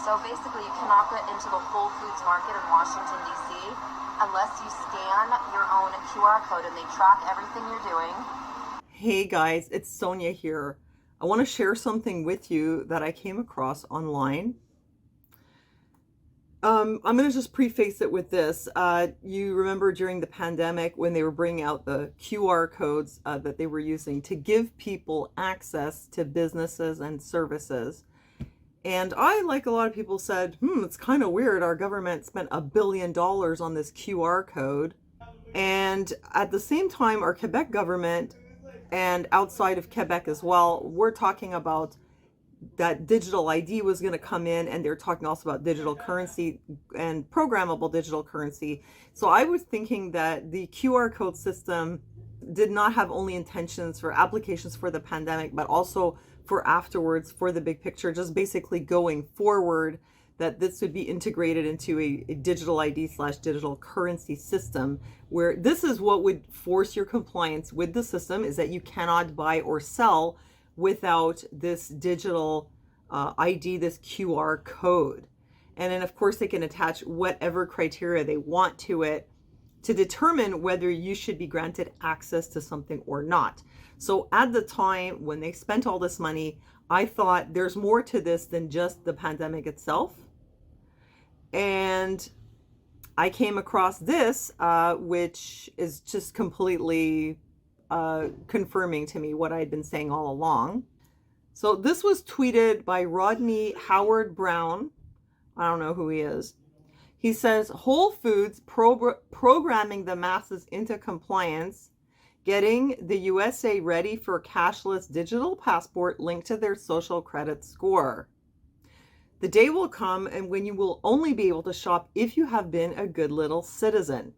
So basically, you cannot get into the Whole Foods market in Washington, D.C. unless you scan your own QR code and they track everything you're doing. Hey guys, it's Sonia here. I want to share something with you that I came across online. I'm going to just preface it with this. You remember during the pandemic when they were bringing out the QR codes that they were using to give people access to businesses and services. And I, like a lot of people, said, it's kind of weird. Our government spent $1 billion on this QR code. And at the same time, our Quebec government and outside of Quebec as well, we're talking about that digital ID was going to come in, and they're talking also about digital currency and programmable digital currency. So I was thinking that the QR code system did not have only intentions for applications for the pandemic, but also for afterwards, for the big picture, just basically going forward, that this would be integrated into a digital ID / digital currency system, where this is what would force your compliance with the system, is that you cannot buy or sell without this digital ID, this QR code. And then of course they can attach whatever criteria they want to it to determine whether you should be granted access to something or not. So at the time when they spent all this money, I thought there's more to this than just the pandemic itself. And I came across this, which is just completely confirming to me what I'd been saying all along. So this was tweeted by Rodney Howard Brown. I don't know who he is. He says, Whole Foods programming the masses into compliance, getting the USA ready for cashless digital passport linked to their social credit score. The day will come and when you will only be able to shop if you have been a good little citizen.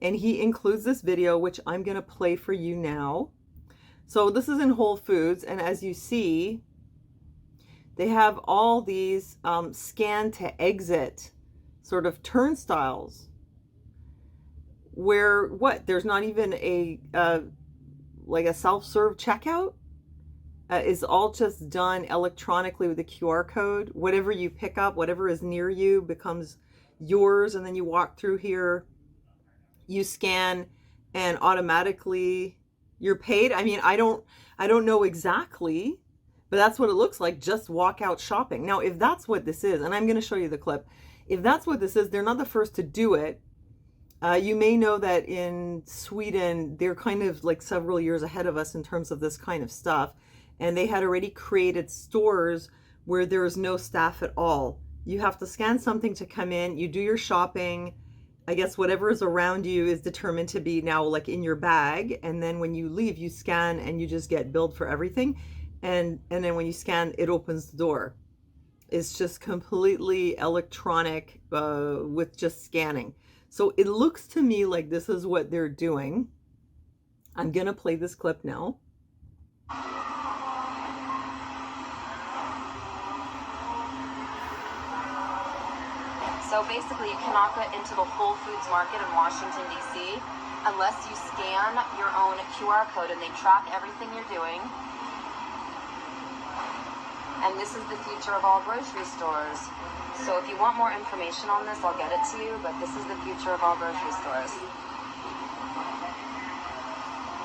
And he includes this video, which I'm going to play for you now. So this is in Whole Foods, and as you see, they have all these scan to exit sort of turnstiles where there's not even a like a self-serve checkout. Is all just done electronically with a QR code. Whatever you pick up, whatever is near you becomes yours, and then you walk through here, you scan, and automatically you're paid. I mean, I don't know exactly, but that's what it looks like. Just walk out shopping. Now, if that's what this is, and I'm going to show you the clip, if that's what this is, they're not the first to do it. You may know that in Sweden, they're kind of like several years ahead of us in terms of this kind of stuff. And they had already created stores where there is no staff at all. You have to scan something to come in, you do your shopping. I guess whatever is around you is determined to be now like in your bag. And then when you leave, you scan and you just get billed for everything. And then when you scan, it opens the door. It's just completely electronic with just scanning. So it looks to me like this is what they're doing. I'm going to play this clip now. So basically, you cannot get into the Whole Foods market in Washington, D.C. unless you scan your own QR code and they track everything you're doing. And this is the future of all grocery stores. So if you want more information on this, I'll get it to you, but this is the future of all grocery stores.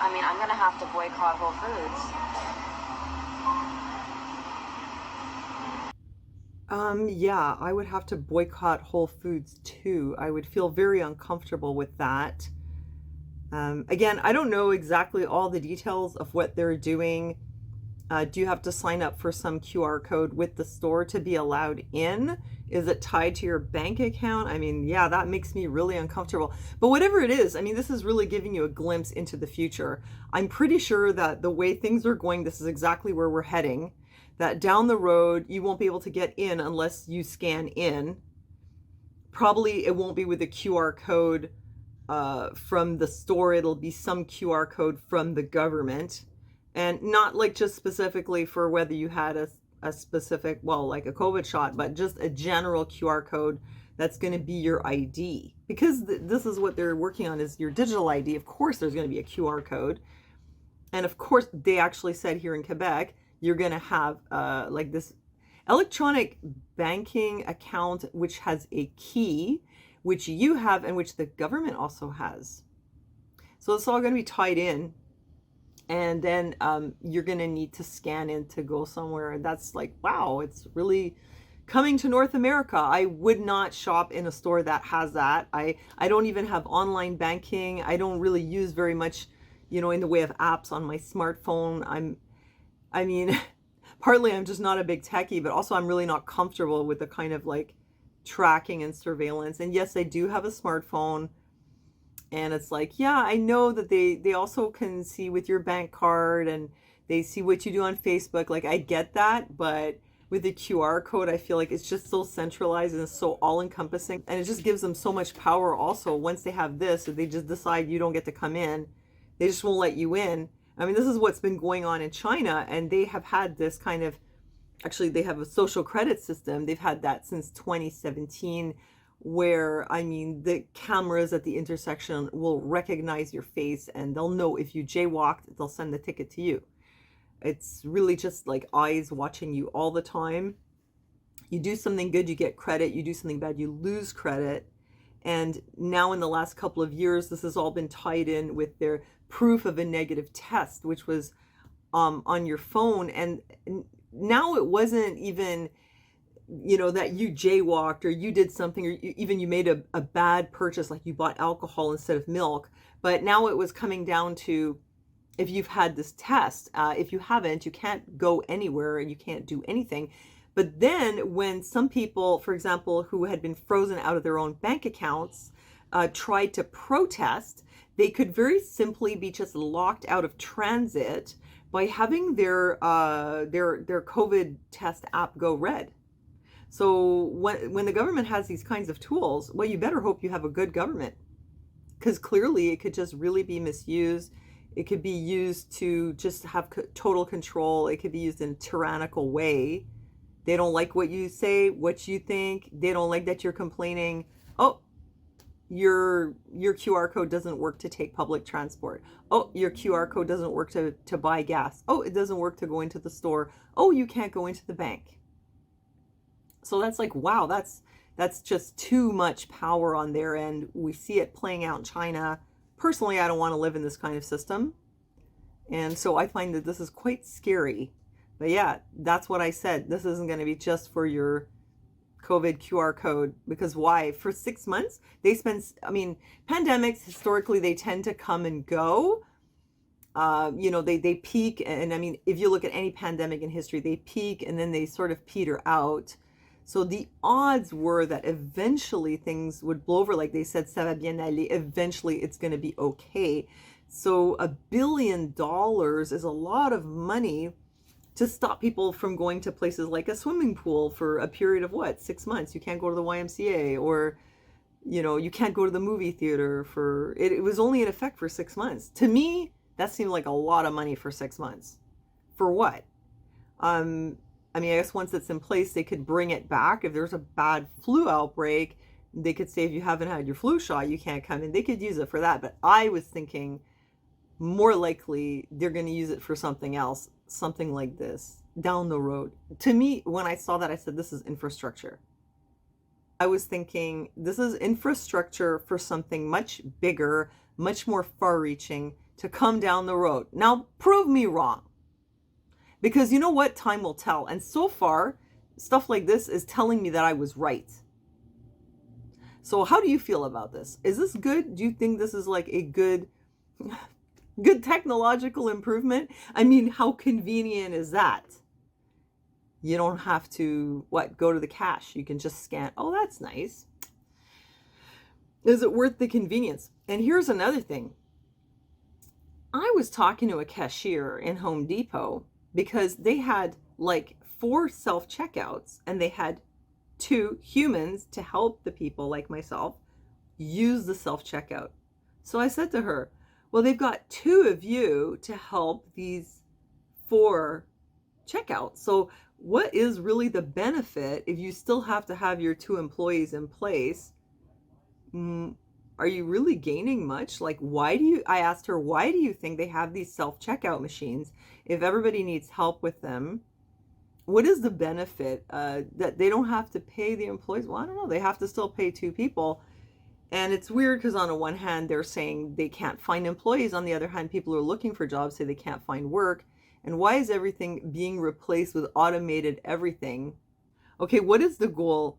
I mean, I'm going to have to boycott Whole Foods. Yeah, I would have to boycott Whole Foods too. I would feel very uncomfortable with that. Again, I don't know exactly all the details of what they're doing. Do you have to sign up for some QR code with the store to be allowed in? Is it tied to your bank account? I mean, yeah, that makes me really uncomfortable. But whatever it is, I mean, this is really giving you a glimpse into the future. I'm pretty sure that the way things are going, this is exactly where we're heading. That down the road, you won't be able to get in unless you scan in. Probably it won't be with a QR code from the store. It'll be some QR code from the government. And not like just specifically for whether you had a specific, well, like a COVID shot, but just a general QR code that's going to be your ID. Because this is what they're working on, is your digital ID. Of course, there's going to be a QR code. And of course, they actually said here in Quebec, you're going to have like this. electronic banking account which has a key, which you have and which the government also has. So it's all going to be tied in. And then you're going to need to scan in to go somewhere. And that's like, wow, it's really coming to North America. I would not shop in a store that has that. I don't even have online banking. I don't really use very much, you know, in the way of apps on my smartphone. I mean, partly I'm just not a big techie, but also I'm really not comfortable with the kind of like tracking and surveillance. And yes, I do have a smartphone. And it's like, yeah, I know that they also can see with your bank card and they see what you do on Facebook. Like, I get that, but with the QR code, I feel like it's just so centralized and it's so all-encompassing. And it just gives them so much power also. Once they have this, if they just decide you don't get to come in, they just won't let you in. I mean, this is what's been going on in China, and they have had this kind of, actually, they have a social credit system. They've had that since 2017, where, I mean, the cameras at the intersection will recognize your face and they'll know if you jaywalked, they'll send the ticket to you. It's really just like eyes watching you all the time. You do something good, you get credit. You do something bad, you lose credit. And now in the last couple of years, this has all been tied in with their proof of a negative test, which was on your phone. And now it wasn't even, you know, that you jaywalked or you did something, or even you made a bad purchase, like you bought alcohol instead of milk. But now it was coming down to, if you've had this test, if you haven't, you can't go anywhere and you can't do anything. But then when some people, for example, who had been frozen out of their own bank accounts, tried to protest, they could very simply be just locked out of transit by having their COVID test app go red. So when the government has these kinds of tools, well, you better hope you have a good government, because clearly it could just really be misused. It could be used to just have total control. It could be used in a tyrannical way. They don't like what you say, what you think. They don't like that you're complaining. Oh, your QR code doesn't work to take public transport. Oh, your QR code doesn't work to buy gas. Oh, it doesn't work to go into the store. Oh, you can't go into the bank. So that's like, wow, that's just too much power on their end. We see it playing out in China. Personally, I don't want to live in this kind of system. And so I find that this is quite scary. But yeah, that's what I said. This isn't going to be just for your COVID QR code, because why? For 6 months, they spend, I mean, pandemics, historically, they tend to come and go. You know, they peak. And I mean, if you look at any pandemic in history, they peak and then they sort of peter out. So the odds were that eventually things would blow over. Like they said, ça va bien aller. Eventually it's going to be okay. So $1 billion is a lot of money to stop people from going to places like a swimming pool for a period of what, 6 months. You can't go to the YMCA, or, you know, you can't go to the movie theater for it. It was only in effect for 6 months. To me, that seemed like a lot of money for 6 months. For what? I mean, I guess once it's in place, they could bring it back. If there's a bad flu outbreak, they could say, if you haven't had your flu shot, you can't come in. They could use it for that. But I was thinking more likely they're going to use it for something else, something like this down the road. To me, when I saw that, I said, this is infrastructure. I was thinking, this is infrastructure for something much bigger, much more far-reaching to come down the road. Now, prove me wrong. Because you know what? Time will tell. And so far, stuff like this is telling me that I was right. So how do you feel about this? Is this good? Do you think this is like a good technological improvement? I mean, how convenient is that? You don't have to, go to the cash. You can just scan. Oh, that's nice. Is it worth the convenience? And here's another thing. I was talking to a cashier in Home Depot, because they had like 4 self-checkouts and they had 2 humans to help the people like myself use the self-checkout. So I said to her, well, they've got 2 of you to help these 4 checkouts. So what is really the benefit if you still have to have your 2 employees in place? Are you really gaining much? Like, I asked her, why do you think they have these self-checkout machines if everybody needs help with them? what is the benefit that they don't have to pay the employees? Well, I don't know. They have to still pay two people. And it's weird because on the one hand, they're saying they can't find employees. On the other hand, people who are looking for jobs say they can't find work. And why is everything being replaced with automated everything? Okay, what is the goal?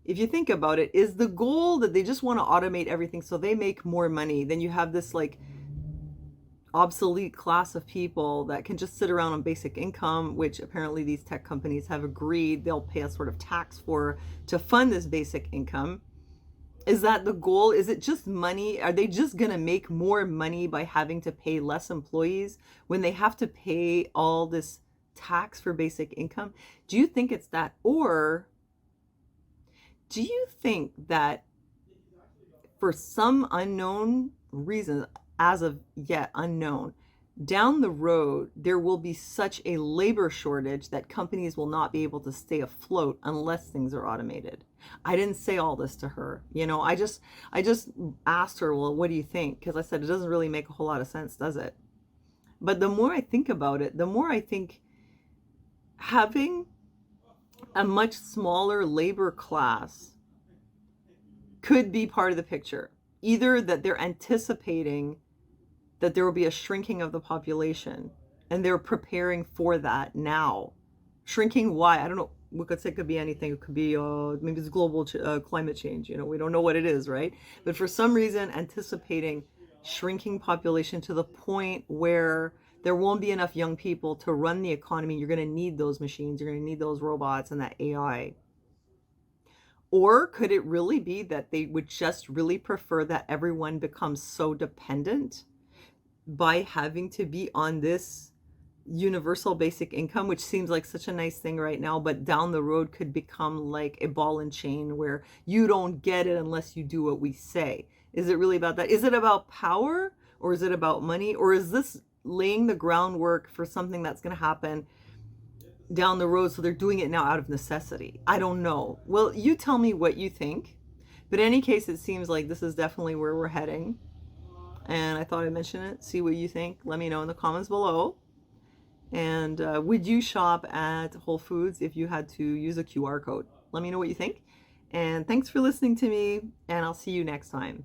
If you think about it, is the goal that they just want to automate everything so they make more money? Then you have this like obsolete class of people that can just sit around on basic income, which apparently these tech companies have agreed they'll pay a sort of tax for to fund this basic income. Is that the goal? Is it just money? Are they just going to make more money by having to pay less employees when they have to pay all this tax for basic income? Do you think it's that? Or do you think that for some unknown reason, as of yet unknown, down the road, there will be such a labor shortage that companies will not be able to stay afloat unless things are automated? I didn't say all this to her. I just asked her, well, what do you think? Because I said, it doesn't really make a whole lot of sense, does it? But the more I think about it, the more I think having a much smaller labor class could be part of the picture. Either that they're anticipating that there will be a shrinking of the population and they're preparing for that now. Shrinking, why? I don't know. We could say it could be anything. It could be maybe it's global climate change. We don't know what it is, right? But for some reason, anticipating shrinking population to the point where there won't be enough young people to run the economy. You're going to need those machines. You're going to need those robots and that AI. Or could it really be that they would just really prefer that everyone becomes so dependent by having to be on this universal basic income, which seems like such a nice thing right now, but down the road could become like a ball and chain where you don't get it unless you do what we say? Is it really about that? Is it about power, or is it about money, or is this laying the groundwork for something that's going to happen down the road, so they're doing it now out of necessity? I don't know. Well, you tell me what you think. But in any case, it seems like this is definitely where we're heading. And I thought I'd mention it. See what you think. Let me know in the comments below. And would you shop at Whole Foods if you had to use a QR code? Let me know what you think. And thanks for listening to me. And I'll see you next time.